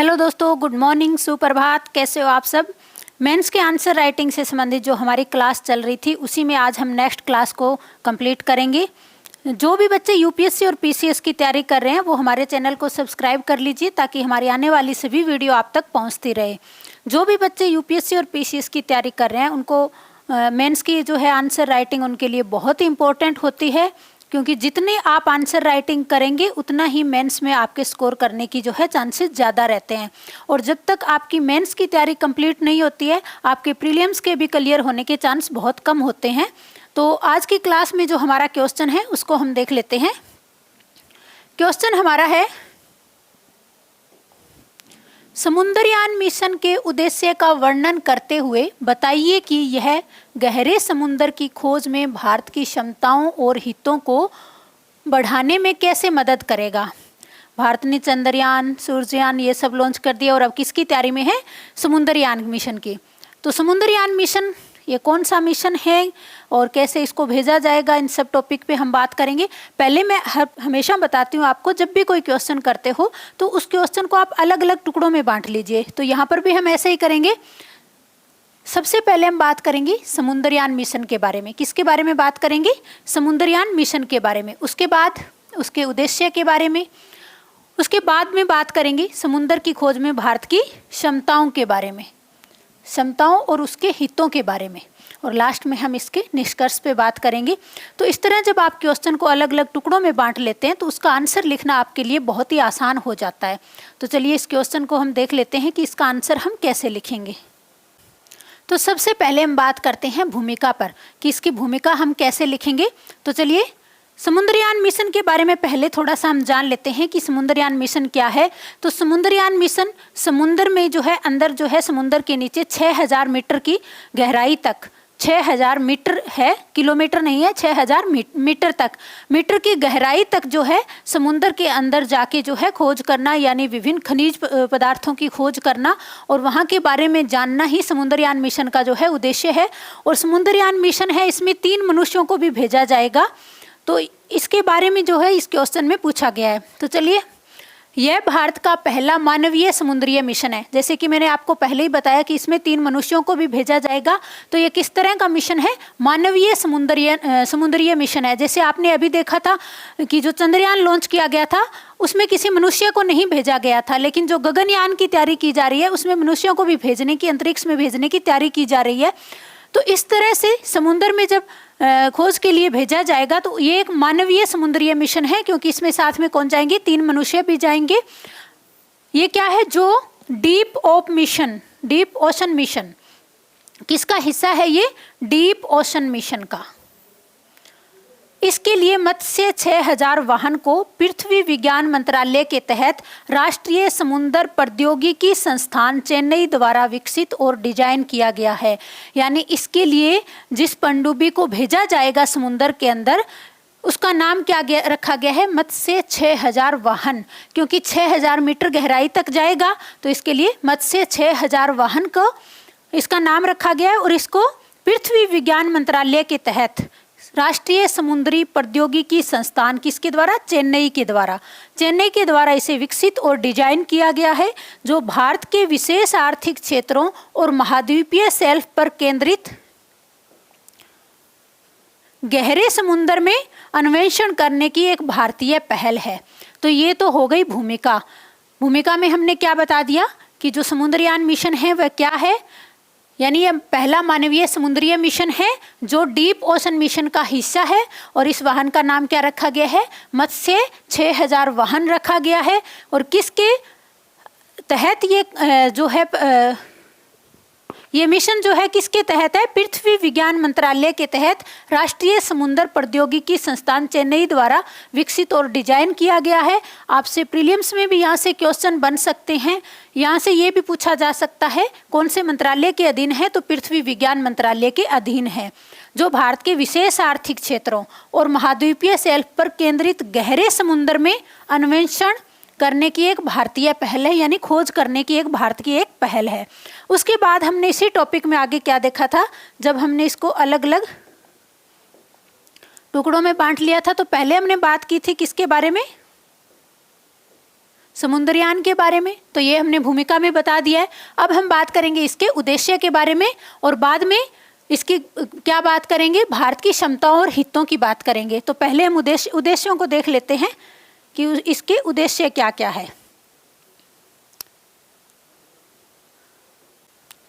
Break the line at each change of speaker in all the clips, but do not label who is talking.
Hello दोस्तों, good morning, सुप्रभात। कैसे हो आप सब। मेंस के आंसर राइटिंग से संबंधित जो हमारी क्लास चल रही थी उसी में आज हम नेक्स्ट क्लास को कंप्लीट करेंगे। जो भी बच्चे यूपीएससी और पीसीएस की तैयारी कर रहे हैं वो हमारे चैनल को सब्सक्राइब कर लीजिए ताकि हमारी आने वाली सभी वीडियो आप तक पहुंचती रहे। जो भी बच्चे यूपीएससी और पीसीएस की तैयारी कर रहे हैं उनको मेंस की जो है आंसर राइटिंग उनके लिए बहुत ही इम्पोर्टेंट होती है, क्योंकि जितने आप आंसर राइटिंग करेंगे उतना ही मेंस में आपके स्कोर करने की जो है चांसेस ज़्यादा रहते हैं। और जब तक आपकी मेंस की तैयारी कंप्लीट नहीं होती है आपके प्रीलिम्स के भी क्लियर होने के चांस बहुत कम होते हैं। तो आज की क्लास में जो हमारा क्वेश्चन है उसको हम देख लेते हैं। क्वेश्चन हमारा है, समुद्रयान मिशन के उद्देश्य का वर्णन करते हुए बताइए कि यह गहरे समुद्र की खोज में भारत की क्षमताओं और हितों को बढ़ाने में कैसे मदद करेगा। भारत ने चंद्रयान, सूर्ययान ये सब लॉन्च कर दिया और अब किसकी तैयारी में है, समुद्रयान मिशन की। तो समुद्रयान मिशन ये कौन सा मिशन है और कैसे इसको भेजा जाएगा, इन सब टॉपिक पे हम बात करेंगे। पहले मैं हमेशा बताती हूँ आपको, जब भी कोई क्वेश्चन करते हो तो उस क्वेश्चन को आप अलग अलग टुकड़ों में बांट लीजिए। तो यहाँ पर भी हम ऐसे ही करेंगे। सबसे पहले हम बात करेंगे समुद्रयान मिशन के बारे में। किसके बारे में बात करेंगे, समुद्रयान मिशन के बारे में। उसके बाद उसके उद्देश्य के बारे में, उसके बाद में बात करेंगे समुद्र की खोज में भारत की क्षमताओं के बारे में, क्षमताओं और उसके हितों के बारे में, और लास्ट में हम इसके निष्कर्ष पे बात करेंगे। तो इस तरह जब आप क्वेश्चन को अलग अलग टुकड़ों में बांट लेते हैं तो उसका आंसर लिखना आपके लिए बहुत ही आसान हो जाता है। तो चलिए इस क्वेश्चन को हम देख लेते हैं कि इसका आंसर हम कैसे लिखेंगे। तो सबसे पहले हम बात करते हैं भूमिका पर कि इसकी भूमिका हम कैसे लिखेंगे। तो चलिए समुद्रयान मिशन के बारे में पहले थोड़ा सा हम जान लेते हैं कि समुद्रयान मिशन क्या है। तो समुद्रयान मिशन समुद्र में जो है अंदर जो है समुद्र के नीचे 6000 मीटर की गहराई तक, 6000 मीटर है, किलोमीटर नहीं है, 6000 मीटर तक, मीटर की गहराई तक जो है समुद्र के अंदर जाके जो है खोज करना, यानी विभिन्न खनिज पदार्थों की खोज करना और वहाँ के बारे में जानना ही समुद्रयान मिशन का जो है उद्देश्य है। और समुद्रयान मिशन है, इसमें 3 मनुष्यों को भी भेजा जाएगा। तो इसके बारे में जो है इस क्वेश्चन में पूछा गया है। तो चलिए, यह भारत का पहला मानवीय समुद्रीय मिशन है। जैसे कि मैंने आपको पहले ही बताया कि इसमें 3 मनुष्यों को भी भेजा जाएगा। तो ये किस तरह का मिशन है, मानवीय समुद्रीय मिशन है। जैसे आपने अभी देखा था कि जो चंद्रयान लॉन्च किया गया था उसमें किसी मनुष्य को नहीं भेजा गया था, लेकिन जो गगनयान की तैयारी की जा रही है उसमें मनुष्यों को भी भेजने की, अंतरिक्ष में भेजने की तैयारी की जा रही है। तो इस तरह से समुद्र में जब खोज के लिए भेजा जाएगा तो ये एक मानवीय समुद्रीय मिशन है, क्योंकि इसमें साथ में कौन जाएंगे, 3 मनुष्य भी जाएंगे। ये क्या है, जो डीप ओशन मिशन, किसका हिस्सा है ये, डीप ओशन मिशन का। इसके लिए मत्स्य 6000 वाहन को पृथ्वी विज्ञान मंत्रालय के तहत राष्ट्रीय समुद्र प्रौद्योगिकी संस्थान चेन्नई द्वारा विकसित और डिजाइन किया गया है। यानी इसके लिए जिस पनडुब्बी को भेजा जाएगा समुद्र के अंदर उसका नाम क्या रखा गया है, मत्स्य 6000 वाहन, क्योंकि 6000 मीटर गहराई तक जाएगा। तो इसके लिए मत्स्य 6000 वाहन को इसका नाम रखा गया है। और इसको पृथ्वी विज्ञान मंत्रालय के तहत राष्ट्रीय समुद्री प्रौद्योगिकी संस्थान, किसके द्वारा, चेन्नई के द्वारा इसे विकसित और डिजाइन किया गया है, जो भारत के विशेष आर्थिक क्षेत्रों और महाद्वीपीय शेल्फ पर केंद्रित गहरे समुद्र में अन्वेषण करने की एक भारतीय पहल है। तो ये तो हो गई भूमिका में हमने क्या बता दिया कि जो समुद्रयान मिशन है वह क्या है, यानी यह पहला मानवीय समुद्रीय मिशन है जो डीप ओशन मिशन का हिस्सा है। और इस वाहन का नाम क्या रखा गया है, मत्स्य 6000 वाहन रखा गया है। और किसके तहत ये जो है ये मिशन जो है किसके तहत है, पृथ्वी विज्ञान मंत्रालय के तहत राष्ट्रीय समुद्र प्रौद्योगिकी संस्थान चेन्नई द्वारा विकसित और डिजाइन किया गया है। आपसे प्रीलिम्स में भी यहाँ से क्वेश्चन बन सकते हैं। यहाँ से ये भी पूछा जा सकता है कौन से मंत्रालय के अधीन है, तो पृथ्वी विज्ञान मंत्रालय के अधीन है, जो भारत के विशेष आर्थिक क्षेत्रों और महाद्वीपीय शेल्फ पर केंद्रित गहरे समुद्र में अन्वेषण करने की एक भारतीय पहल है, यानी खोज करने की एक भारत की एक पहल है। उसके बाद हमने इसी टॉपिक में आगे क्या देखा था, जब हमने इसको अलग अलग टुकड़ों में बांट लिया था तो पहले हमने बात की थी किसके बारे में, समुद्रयान के बारे में, तो ये हमने भूमिका में बता दिया है। अब हम बात करेंगे इसके उद्देश्य के बारे में और बाद में इसकी क्या बात करेंगे, भारत की क्षमताओं और हितों की बात करेंगे। तो पहले हम उद्देश्यों को देख लेते हैं कि इसके उद्देश्य क्या क्या है।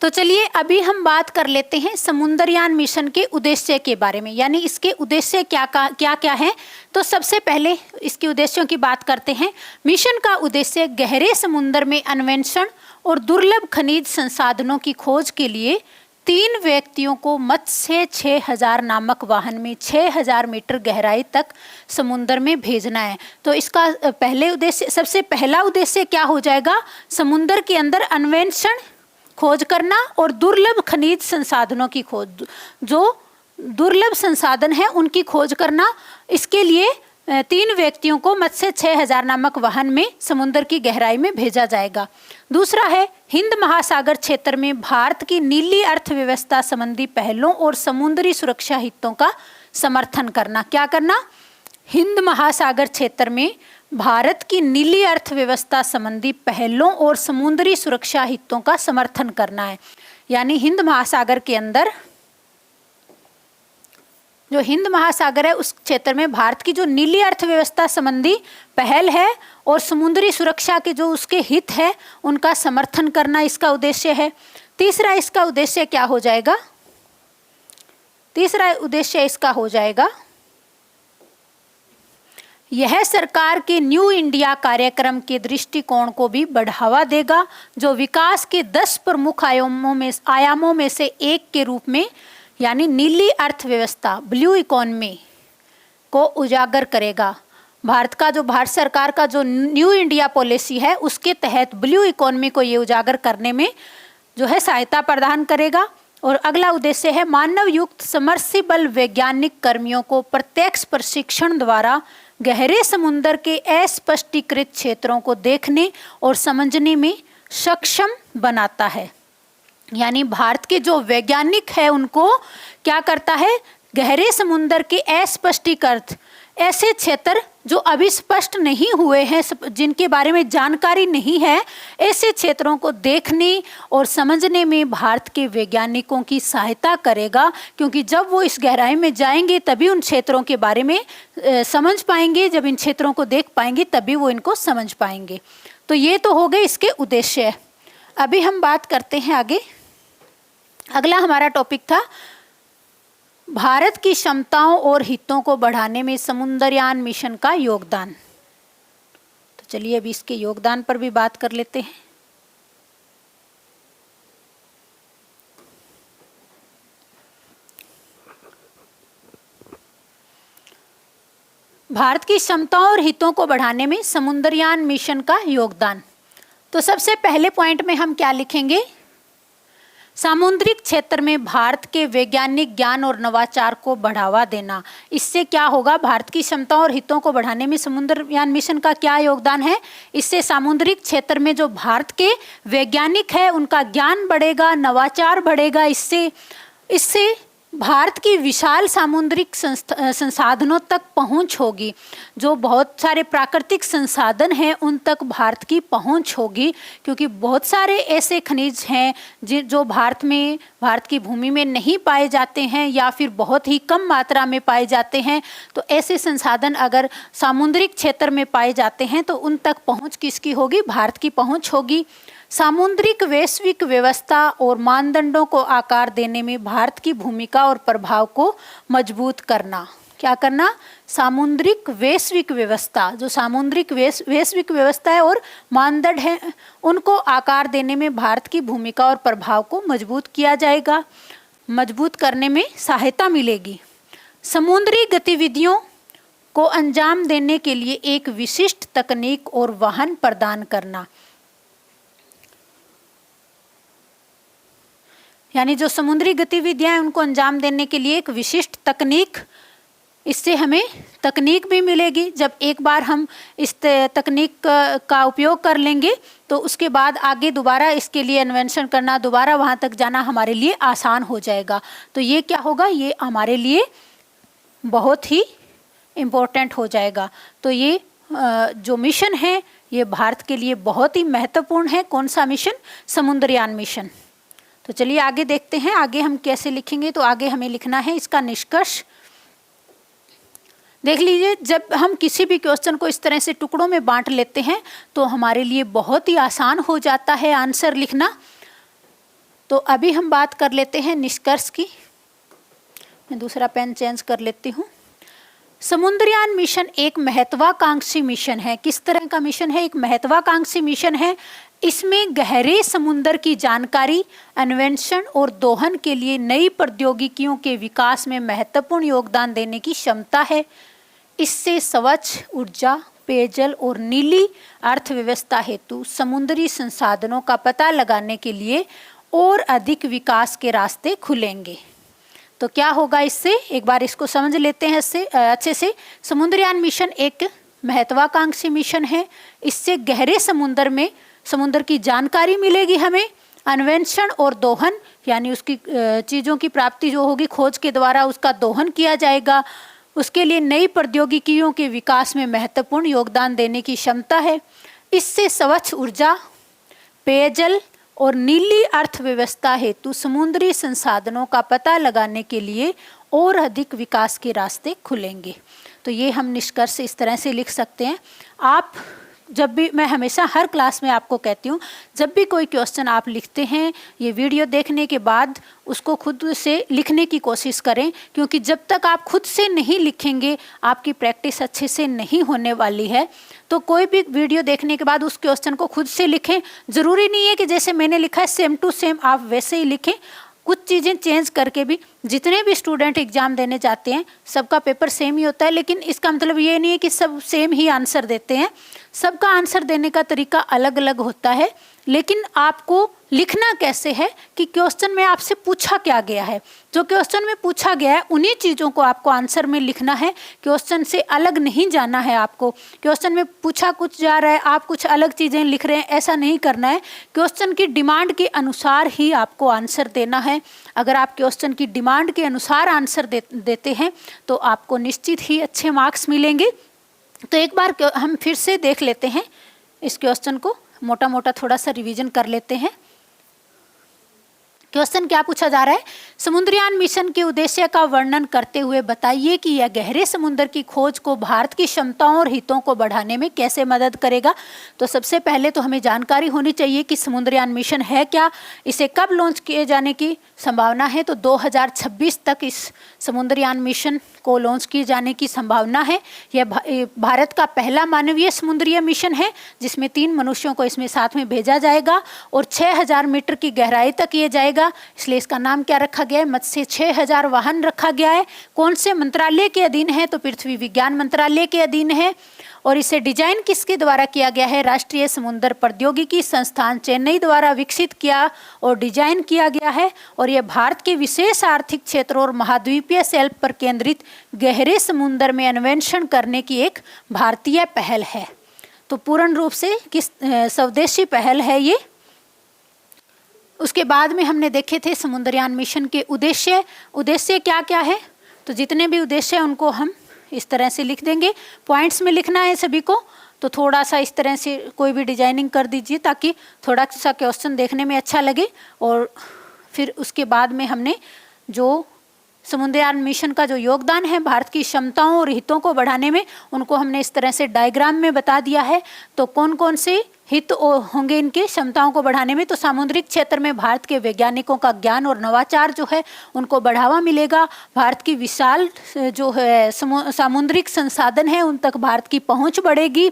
तो चलिए अभी हम बात कर लेते हैं समुद्रयान मिशन के उद्देश्य के बारे में, यानी इसके उद्देश्य क्या क्या है। तो सबसे पहले इसके उद्देश्यों की बात करते हैं। मिशन का उद्देश्य गहरे समुद्र में अन्वेषण और दुर्लभ खनिज संसाधनों की खोज के लिए 3 व्यक्तियों को मत्स्य 6000 नामक वाहन में 6000 मीटर गहराई तक समुद्र में भेजना है। तो इसका पहले उद्देश्य, सबसे पहला उद्देश्य क्या हो जाएगा, समुद्र के अंदर अन्वेषण खोज करना और दुर्लभ खनिज संसाधनों की खोज, जो दुर्लभ संसाधन है उनकी खोज करना। इसके लिए 3 व्यक्तियों को मत्स्य 6000 नामक वाहन में समुद्र की गहराई में भेजा जाएगा। दूसरा है हिंद महासागर क्षेत्र में भारत की नीली अर्थव्यवस्था संबंधी पहलों और समुद्री सुरक्षा हितों का समर्थन करना। क्या करना, हिंद महासागर क्षेत्र में भारत की नीली अर्थव्यवस्था संबंधी पहलों और समुद्री सुरक्षा हितों का समर्थन करना है। यानी हिंद महासागर के अंदर, जो हिंद महासागर है उस क्षेत्र में भारत की जो नीली अर्थव्यवस्था संबंधी पहल है और समुद्री सुरक्षा के जो उसके हित है उनका समर्थन करना इसका उद्देश्य है। तीसरा इसका उद्देश्य क्या हो जाएगा, तीसरा उद्देश्य इसका हो जाएगा, यह सरकार के न्यू इंडिया कार्यक्रम के दृष्टिकोण को भी बढ़ावा देगा, जो विकास के 10 प्रमुख आयामों में से एक के रूप में, यानी नीली अर्थव्यवस्था, ब्लू इकोनॉमी को उजागर करेगा। भारत सरकार का जो न्यू इंडिया पॉलिसी है उसके तहत ब्लू इकोनॉमी को ये उजागर करने में जो है सहायता प्रदान करेगा। और अगला उद्देश्य है मानव युक्त समर्सिबल वैज्ञानिक कर्मियों को प्रत्यक्ष प्रशिक्षण द्वारा गहरे समुद्र के अस्पष्टीकृत क्षेत्रों को देखने और समझने में सक्षम बनाता है। यानी भारत के जो वैज्ञानिक है उनको क्या करता है, गहरे समुद्र के अस्पष्टीकृत ऐसे क्षेत्र जो अभी स्पष्ट नहीं हुए हैं, जिनके बारे में जानकारी नहीं है, ऐसे क्षेत्रों को देखने और समझने में भारत के वैज्ञानिकों की सहायता करेगा। क्योंकि जब वो इस गहराई में जाएंगे तभी उन क्षेत्रों के बारे में समझ पाएंगे, जब इन क्षेत्रों को देख पाएंगे तभी वो इनको समझ पाएंगे। तो ये तो हो गए इसके उद्देश्य। अभी हम बात करते हैं आगे। अगला हमारा टॉपिक था भारत की क्षमताओं और हितों को बढ़ाने में समुद्रयान मिशन का योगदान। तो चलिए अभी इसके योगदान पर भी बात कर लेते हैं। भारत की क्षमताओं और हितों को बढ़ाने में समुद्रयान मिशन का योगदान। तो सबसे पहले पॉइंट में हम क्या लिखेंगे, सामुद्रिक क्षेत्र में भारत के वैज्ञानिक ज्ञान और नवाचार को बढ़ावा देना। इससे क्या होगा, भारत की क्षमताओं और हितों को बढ़ाने में समुद्रयान मिशन का क्या योगदान है, इससे सामुद्रिक क्षेत्र में जो भारत के वैज्ञानिक है उनका ज्ञान बढ़ेगा, नवाचार बढ़ेगा। इससे भारत की विशाल सामुद्रिक संसाधनों तक पहुंच होगी। जो बहुत सारे प्राकृतिक संसाधन हैं उन तक भारत की पहुंच होगी, क्योंकि बहुत सारे ऐसे खनिज हैं जो भारत की भूमि में नहीं पाए जाते हैं या फिर बहुत ही कम मात्रा में पाए जाते हैं। तो ऐसे संसाधन अगर सामुद्रिक क्षेत्र में पाए जाते हैं तो उन तक पहुंच किसकी होगी, भारत की पहुंच होगी। सामुद्रिक वैश्विक व्यवस्था और मानदंडों को आकार देने में भारत की भूमिका और प्रभाव को मजबूत करना। क्या करना, सामुद्रिक वैश्विक व्यवस्था, जो सामुद्रिक वैश्विक व्यवस्था है और मानदंड है उनको आकार देने में भारत की भूमिका और प्रभाव को मजबूत किया जाएगा, मजबूत करने में सहायता मिलेगी। समुद्री गतिविधियों को अंजाम देने के लिए एक विशिष्ट तकनीक और वाहन प्रदान करना। यानी जो समुद्री गतिविधियां हैं उनको अंजाम देने के लिए एक विशिष्ट तकनीक, इससे हमें तकनीक भी मिलेगी। जब एक बार हम इस तकनीक का उपयोग कर लेंगे तो उसके बाद आगे दोबारा इसके लिए अन्वेषण करना, दोबारा वहां तक जाना हमारे लिए आसान हो जाएगा। तो ये क्या होगा, ये हमारे लिए बहुत ही इम्पोर्टेंट हो जाएगा। तो ये जो मिशन है ये भारत के लिए बहुत ही महत्वपूर्ण है। कौन सा मिशन? समुद्रयान मिशन। तो चलिए आगे देखते हैं, आगे हम कैसे लिखेंगे। तो आगे हमें लिखना है इसका निष्कर्ष। देख लीजिए, जब हम किसी भी क्वेश्चन को इस तरह से टुकड़ों में बांट लेते हैं तो हमारे लिए बहुत ही आसान हो जाता है आंसर लिखना। तो अभी हम बात कर लेते हैं निष्कर्ष की। मैं दूसरा पेन चेंज कर लेती हूँ। समुद्रयान मिशन एक महत्वाकांक्षी मिशन है। किस तरह का मिशन है? एक महत्वाकांक्षी मिशन है। इसमें गहरे समुद्र की जानकारी, अन्वेषण और दोहन के लिए नई प्रौद्योगिकियों के विकास में महत्वपूर्ण योगदान देने की क्षमता है। इससे स्वच्छ ऊर्जा, पेयजल और नीली अर्थव्यवस्था हेतु समुद्री संसाधनों का पता लगाने के लिए और अधिक विकास के रास्ते खुलेंगे। तो क्या होगा इससे? एक बार इसको समझ लेते हैं इससे अच्छे से। समुद्रयान मिशन एक महत्वाकांक्षी मिशन है। इससे गहरे समुद्र में समुद्र की जानकारी मिलेगी हमें, अन्वेषण और दोहन यानी उसकी चीज़ों की प्राप्ति जो होगी खोज के द्वारा उसका दोहन किया जाएगा। उसके लिए नई प्रौद्योगिकियों के विकास में महत्वपूर्ण योगदान देने की क्षमता है। इससे स्वच्छ ऊर्जा, पेयजल और नीली अर्थव्यवस्था हेतु समुद्री संसाधनों का पता लगाने के लिए और अधिक विकास के रास्ते खुलेंगे। तो ये हम निष्कर्ष इस तरह से लिख सकते हैं। आप जब भी, मैं हमेशा हर क्लास में आपको कहती हूँ, जब भी कोई क्वेश्चन आप लिखते हैं ये वीडियो देखने के बाद उसको खुद से लिखने की कोशिश करें, क्योंकि जब तक आप खुद से नहीं लिखेंगे आपकी प्रैक्टिस अच्छे से नहीं होने वाली है। तो कोई भी वीडियो देखने के बाद उस क्वेश्चन को खुद से लिखें। ज़रूरी नहीं है कि जैसे मैंने लिखा है सेम टू सेम आप वैसे ही लिखें, कुछ चीज़ें चेंज करके भी। जितने भी स्टूडेंट एग्जाम देने जाते हैं सबका पेपर सेम ही होता है, लेकिन इसका मतलब ये नहीं है कि सब सेम ही आंसर देते हैं। सबका आंसर देने का तरीका अलग अलग होता है, लेकिन आपको लिखना कैसे है कि क्वेश्चन में आपसे पूछा क्या गया है। जो क्वेश्चन में पूछा गया है उन्हीं चीज़ों को आपको आंसर में लिखना है, क्वेश्चन से अलग नहीं जाना है आपको। क्वेश्चन में पूछा कुछ जा रहा है, आप कुछ अलग चीज़ें लिख रहे हैं, ऐसा नहीं करना है। क्वेश्चन की डिमांड के अनुसार ही आपको आंसर देना है। अगर आप क्वेश्चन की डिमांड के अनुसार आंसर देते हैं तो आपको निश्चित ही अच्छे मार्क्स मिलेंगे। तो एक बार हम फिर से देख लेते हैं इस क्वेश्चन को, मोटा मोटा थोड़ा सा रिवीजन कर लेते हैं। क्वेश्चन क्या पूछा जा रहा है? समुद्रयान मिशन के उद्देश्य का वर्णन करते हुए बताइए कि यह गहरे समुद्र की खोज को भारत की क्षमताओं और हितों को बढ़ाने में कैसे मदद करेगा। तो सबसे पहले तो हमें जानकारी होनी चाहिए कि समुद्रयान मिशन है क्या, इसे कब लॉन्च किए जाने की संभावना है। तो 2026 तक इस समुद्रयान मिशन को लॉन्च किए जाने की संभावना है। यह भारत का पहला मानवीय समुद्रीय मिशन है जिसमें 3 मनुष्यों को इसमें साथ में भेजा जाएगा और 6000 मीटर की गहराई तक ये जाएगा। इसलिए इसका नाम क्या रखा गया है? मत्स्य 6000 वाहन रखा गया है। कौन से मंत्रालय के अधीन है? तो पृथ्वी विज्ञान मंत्रालय के अधीन है। और इसे डिजाइन किसके द्वारा किया गया है? राष्ट्रीय समुद्र प्रौद्योगिकी संस्थान चेन्नई द्वारा विकसित किया और डिजाइन किया गया है। और यह भारत के विशेष आर्थिक क्षेत्रों और महाद्वीपीय शेल्फ पर केंद्रित गहरे समुद्र में अन्वेषण करने की एक भारतीय पहल है। तो पूर्ण रूप से किस स्वदेशी पहल है ये। उसके बाद में हमने देखे थे समुद्रयान मिशन के उद्देश्य क्या क्या है। तो जितने भी उद्देश्य हैं उनको हम इस तरह से लिख देंगे, पॉइंट्स में लिखना है सभी को। तो थोड़ा सा इस तरह से कोई भी डिजाइनिंग कर दीजिए ताकि थोड़ा सा क्वेश्चन देखने में अच्छा लगे। और फिर उसके बाद में हमने जो समुद्रयान मिशन का जो योगदान है भारत की क्षमताओं और हितों को बढ़ाने में, उनको हमने इस तरह से डायग्राम में बता दिया है। तो कौन कौन से हित होंगे इनके क्षमताओं को बढ़ाने में? तो सामुद्रिक क्षेत्र में भारत के वैज्ञानिकों का ज्ञान और नवाचार जो है उनको बढ़ावा मिलेगा। भारत की विशाल जो है सामुद्रिक संसाधन है उन तक भारत की पहुंच बढ़ेगी।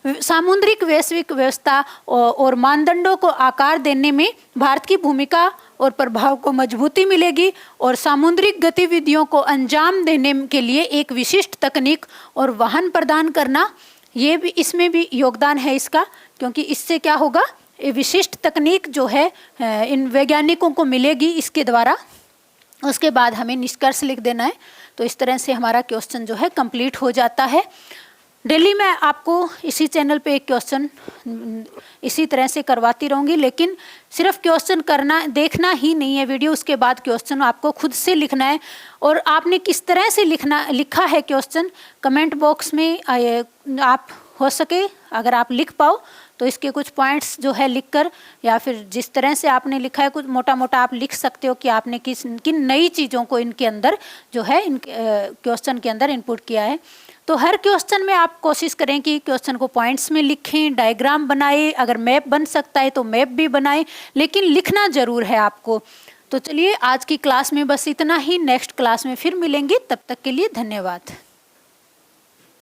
सामुद्रिक वैश्विक व्यवस्था और मानदंडों को आकार देने में भारत की भूमिका और प्रभाव को मजबूती मिलेगी। और सामुद्रिक गतिविधियों को अंजाम देने के लिए एक विशिष्ट तकनीक और वाहन प्रदान करना, ये भी इसमें भी योगदान है इसका, क्योंकि इससे क्या होगा, ये विशिष्ट तकनीक जो है इन वैज्ञानिकों को मिलेगी इसके द्वारा। उसके बाद हमें निष्कर्ष लिख देना है। तो इस तरह से हमारा क्वेश्चन जो है कंप्लीट हो जाता है। डेली मैं आपको इसी चैनल पे एक क्वेश्चन इसी तरह से करवाती रहूँगी, लेकिन सिर्फ क्वेश्चन करना देखना ही नहीं है वीडियो, उसके बाद क्वेश्चन आपको खुद से लिखना है। और आपने किस तरह से लिखा है क्वेश्चन, कमेंट बॉक्स में आप हो सके अगर आप लिख पाओ तो इसके कुछ पॉइंट्स जो है लिखकर, या फिर जिस तरह से आपने लिखा है कुछ मोटा मोटा आप लिख सकते हो कि आपने किन नई चीज़ों को इनके अंदर जो है इन क्वेश्चन के अंदर इनपुट किया है। तो हर क्वेश्चन में आप कोशिश करें कि क्वेश्चन को पॉइंट्स में लिखें, डायग्राम बनाएं, अगर मैप बन सकता है तो मैप भी बनाएं, लेकिन लिखना ज़रूर है आपको। तो चलिए आज की क्लास में बस इतना ही, नेक्स्ट क्लास में फिर मिलेंगे, तब तक के लिए धन्यवाद।